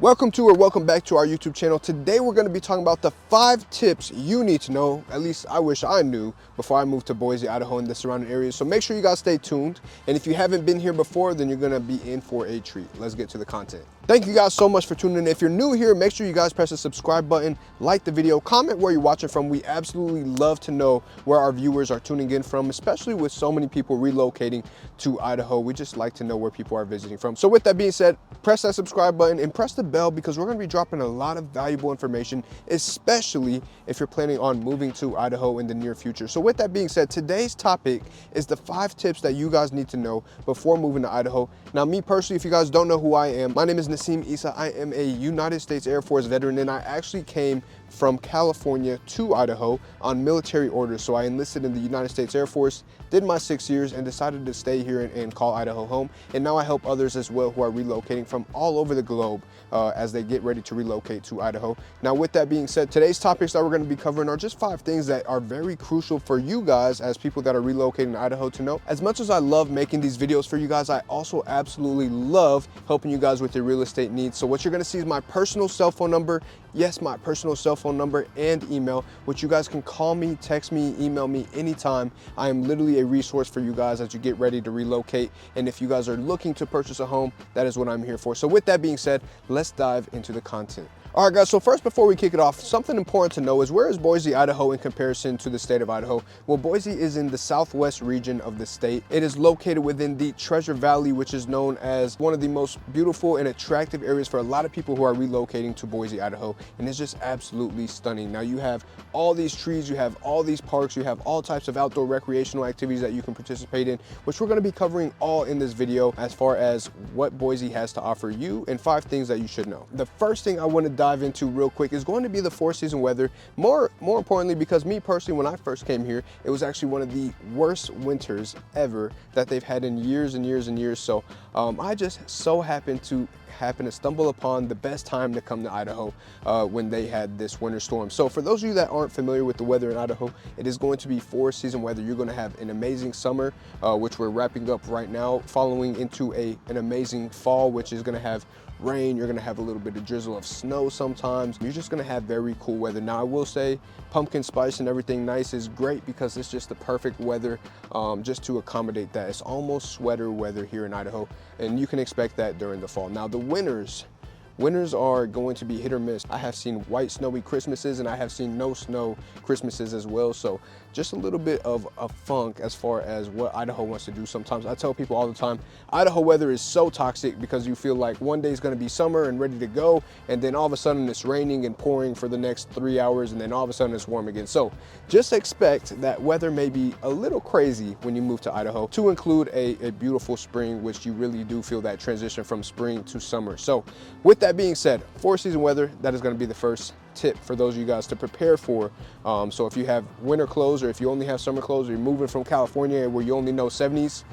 Welcome back to our YouTube channel. Today we're going to be talking about the 5 tips you need to know, at least I wish I knew, before I moved to Boise, Idaho and the surrounding areas. So make sure you guys stay tuned. And if you haven't been here before, then you're going to be in for a treat. Let's get to the content. Thank you guys so much for tuning in. If you're new here, make sure you guys press the subscribe button, like the video, comment where you're watching from. We absolutely love to know where our viewers are tuning in from, especially with so many people relocating to Idaho. We just like to know where people are visiting from. So with that being said, press that subscribe button and press the bell because we're going to be dropping a lot of valuable information, especially if you're planning on moving to Idaho in the near future. So with that being said, today's topic is the 5 tips that you guys need to know before moving to Idaho. Now, me personally, if you guys don't know who I am, my name is Nasim Isa. I am a United States Air Force veteran, and I actually came from California to Idaho on military orders. So I enlisted in the United States Air Force, did my 6 years, and decided to stay here and call Idaho home. And now I help others as well who are relocating from all over the globe as they get ready to relocate to Idaho. Now, with that being said, today's topics that we're going to be covering are just 5 things that are very crucial for you guys as people that are relocating to Idaho to know. As much as I love making these videos for you guys, I also absolutely love helping you guys with your real estate needs. So what you're going to see is my personal cell phone number. Yes, my personal cell phone number and email, which you guys can call me, text me, email me anytime. I am literally a resource for you guys as you get ready to relocate. And if you guys are looking to purchase a home, that is what I'm here for. So with that being said, let's dive into the content. All right, guys, so first, before we kick it off, something important to know is where is Boise, Idaho in comparison to the state of Idaho? Well, Boise is in the southwest region of the state. It is located within the Treasure Valley, which is known as one of the most beautiful and attractive areas for a lot of people who are relocating to Boise, Idaho. And it's just absolutely stunning. Now, you have all these trees, you have all these parks, you have all types of outdoor recreational activities that you can participate in, which we're going to be covering all in this video as far as what Boise has to offer you and 5 things that you should know. The first thing I want to dive into real quick is going to be the 4-season weather. More importantly, because me personally, when I first came here, it was actually one of the worst winters ever that they've had in years and years and years. So I just so happened to stumble upon the best time to come to Idaho when they had this winter storm. So for those of you that aren't familiar with the weather in Idaho, it is going to be 4-season weather. You're going to have an amazing summer, which we're wrapping up right now, following into an amazing fall, which is going to have rain. You're going to have a little bit of drizzle of snow sometimes. You're just going to have very cool weather. Now, I will say pumpkin spice and everything nice is great because it's just the perfect weather just to accommodate that. It's almost sweater weather here in Idaho, and you can expect that during the fall. Now, the winters are going to be hit or miss. I have seen white snowy Christmases and I have seen no snow Christmases as well. So just a little bit of a funk as far as what Idaho wants to do sometimes. I tell people all the time, Idaho weather is so toxic because you feel like one day is going to be summer and ready to go, and then all of a sudden it's raining and pouring for the next 3 hours, and then all of a sudden it's warm again. So just expect that weather may be a little crazy when you move to Idaho, to include a beautiful spring, which you really do feel that transition from spring to summer. So with that being said, 4-season weather, that is going to be the first tip for those of you guys to prepare for. So if you have winter clothes, or if you only have summer clothes, or you're moving from California where you only know 70s,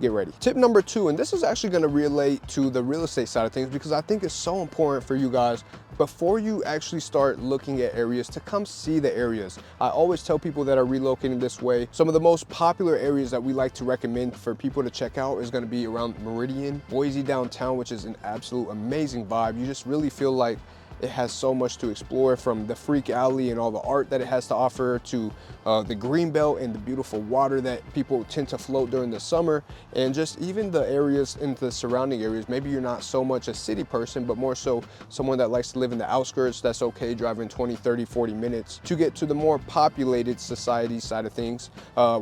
get ready. Tip number 2, and this is actually going to relate to the real estate side of things because I think it's so important for you guys before you actually start looking at areas to come see the areas. I always tell people that are relocating this way, some of the most popular areas that we like to recommend for people to check out is going to be around Meridian, Boise downtown, which is an absolute amazing vibe. You just really feel like it has so much to explore, from the Freak Alley and all the art that it has to offer to the Greenbelt and the beautiful water that people tend to float during the summer, and just even the areas in the surrounding areas. Maybe you're not so much a city person, but more so someone that likes to live in the outskirts. That's okay, driving 20, 30, 40 minutes to get to the more populated society side of things.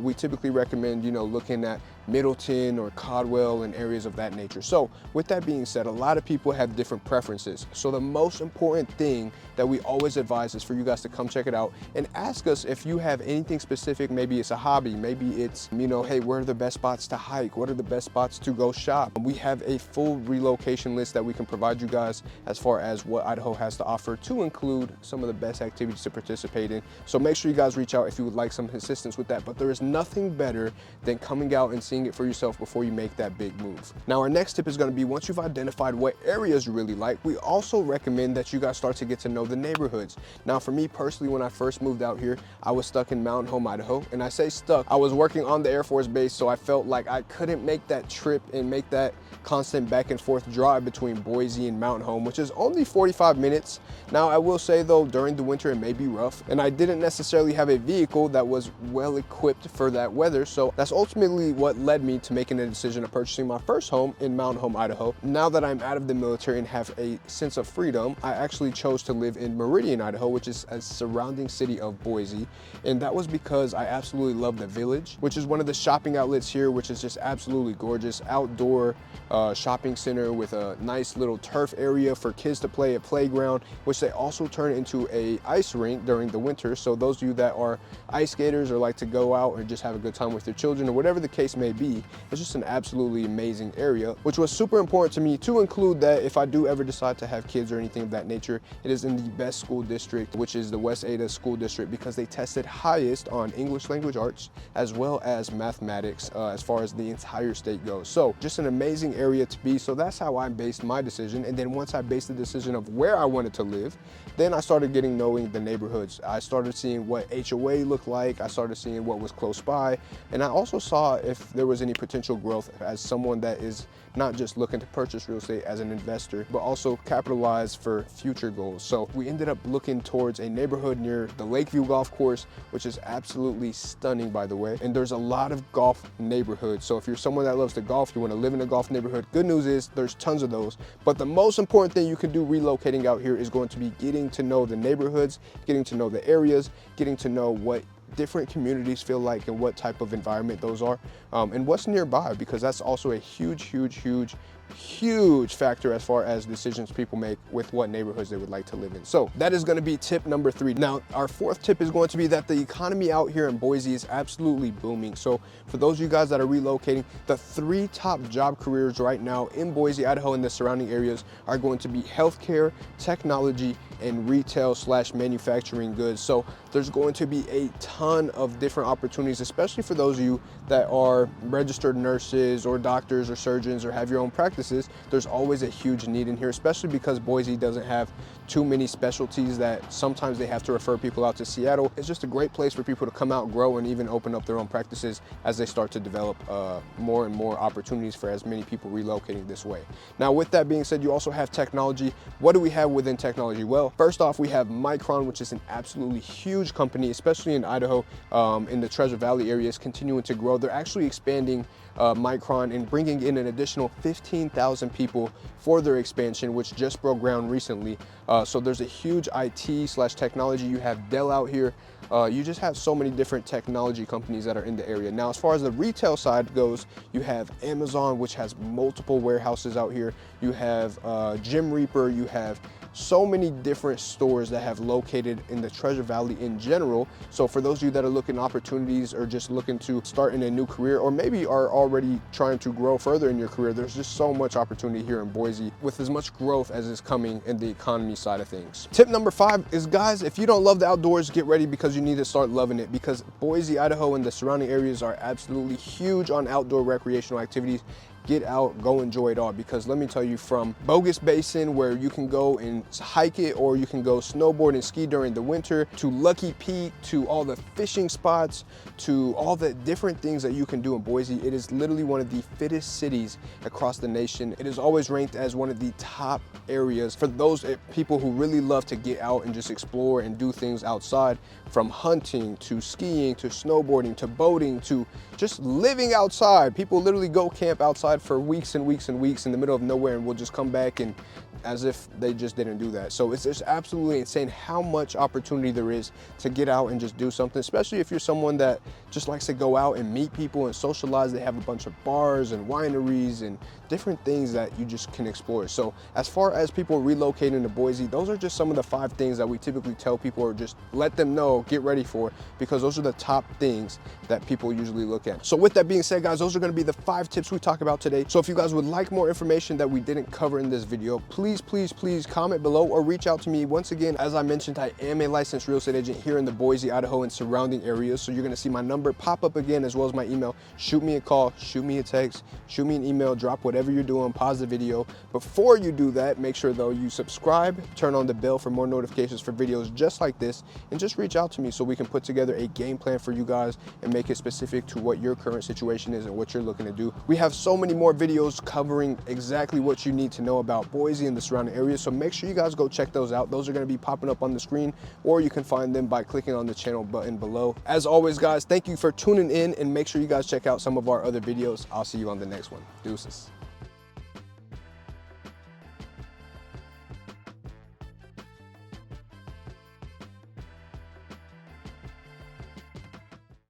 We typically recommend, looking at Middleton or Caldwell and areas of that nature. So with that being said, a lot of people have different preferences. So the most important thing that we always advise is for you guys to come check it out and ask us if you have anything specific. Maybe it's a hobby, maybe it's, hey, where are the best spots to hike? What are the best spots to go shop? We have a full relocation list that we can provide you guys as far as what Idaho has to offer, to include some of the best activities to participate in. So make sure you guys reach out if you would like some assistance with that. But there is nothing better than coming out and seeing seeing it for yourself before you make that big move. Now, our next tip is going to be, once you've identified what areas you really like, we also recommend that you guys start to get to know the neighborhoods. Now, for me personally, when I first moved out here, I was stuck in Mountain Home, Idaho. And I say stuck, I was working on the Air Force Base, so I felt like I couldn't make that trip and make that constant back and forth drive between Boise and Mountain Home, which is only 45 minutes. Now, I will say though, during the winter it may be rough, and I didn't necessarily have a vehicle that was well equipped for that weather. So that's ultimately what led me to making a decision of purchasing my first home in Mountain Home, Idaho. Now that I'm out of the military and have a sense of freedom, I actually chose to live in Meridian, Idaho, which is a surrounding city of Boise. And that was because I absolutely love the Village, which is one of the shopping outlets here, which is just absolutely gorgeous. Outdoor shopping center with a nice little turf area for kids to play, a playground, which they also turn into a ice rink during the winter. So those of you that are ice skaters or like to go out and just have a good time with your children or whatever the case may be, it's just an absolutely amazing area, which was super important to me to include that if I do ever decide to have kids or anything of that nature, it is in the best school district, which is the West Ada School District, because they tested highest on English language arts as well as mathematics as far as the entire state goes. So just an amazing area to be. So that's how I based my decision. And then once I based the decision of where I wanted to live, then I started knowing the neighborhoods. I started seeing what HOA looked like. I started seeing what was close by. And I also saw if there was any potential growth as someone that is not just looking to purchase real estate as an investor, but also capitalize for future goals. So we ended up looking towards a neighborhood near the Lakeview Golf Course, which is absolutely stunning, by the way. And there's a lot of golf neighborhoods. So if you're someone that loves to golf, you want to live in a golf neighborhood, good news is there's tons of those. But the most important thing you can do relocating out here is going to be getting to know the neighborhoods, getting to know the areas, getting to know what different communities feel like and what type of environment those are, and what's nearby, because that's also a huge factor as far as decisions people make with what neighborhoods they would like to live in. So that is going to be tip number 3. Now, our 4th tip is going to be that the economy out here in Boise is absolutely booming. So for those of you guys that are relocating, the 3 top job careers right now in Boise, Idaho, and the surrounding areas are going to be healthcare, technology, and retail/manufacturing goods. So there's going to be a ton of different opportunities, especially for those of you that are registered nurses or doctors or surgeons or have your own practices. There's always a huge need in here, especially because Boise doesn't have too many specialties that sometimes they have to refer people out to Seattle. It's just a great place for people to come out, grow, and even open up their own practices as they start to develop more and more opportunities for as many people relocating this way. Now, with that being said, you also have technology. What do we have within technology? Well, first off, we have Micron, which is an absolutely huge company, especially in Idaho, in the Treasure Valley area, is continuing to grow. They're actually expanding Micron and bringing in an additional 15,000 people for their expansion, which just broke ground recently. So there's a huge IT/technology. You have Dell out here. You just have so many different technology companies that are in the area. Now, as far as the retail side goes, you have Amazon, which has multiple warehouses out here. You have Jim Reaper. You have so many different stores that have located in the Treasure Valley in general. So for those of you that are looking at opportunities or just looking to start in a new career, or maybe are already trying to grow further in your career, there's just so much opportunity here in Boise with as much growth as is coming in the economy side of things. Tip number 5 is, guys, if you don't love the outdoors, get ready, because you need to start loving it, because Boise, Idaho, and the surrounding areas are absolutely huge on outdoor recreational activities. Get out, go enjoy it all, because let me tell you, from Bogus Basin, where you can go and hike it, or you can go snowboard and ski during the winter, to Lucky Peak, to all the fishing spots, to all the different things that you can do in Boise, it is literally one of the fittest cities across the nation. It is always ranked as one of the top areas for those people who really love to get out and just explore and do things outside, from hunting to skiing to snowboarding to boating to just living outside. People literally go camp outside for weeks and weeks and weeks in the middle of nowhere, and will just come back and as if they just didn't do that. So it's just absolutely insane how much opportunity there is to get out and just do something, especially if you're someone that just likes to go out and meet people and socialize. They have a bunch of bars and wineries and different things that you just can explore. So as far as people relocating to Boise, those are just some of the 5 things that we typically tell people, or just let them know, get ready for, because those are the top things that people usually look at. So with that being said, guys, those are going to be the 5 tips we talk about today. So if you guys would like more information that we didn't cover in this video, please please, please, please comment below or reach out to me. Once again, as I mentioned, I am a licensed real estate agent here in the Boise, Idaho and surrounding areas. So you're gonna see my number pop up again, as well as my email. Shoot me a call, shoot me a text, shoot me an email, drop whatever you're doing, pause the video. Before you do that, make sure though you subscribe, turn on the bell for more notifications for videos just like this, and just reach out to me so we can put together a game plan for you guys and make it specific to what your current situation is and what you're looking to do. We have so many more videos covering exactly what you need to know about Boise and the surrounding areas, so make sure you guys go check those out. Those are going to be popping up on the screen, or you can find them by clicking on the channel button below. As always, guys, thank you for tuning in, and make sure you guys check out some of our other videos. I'll see you on the next one. Deuces.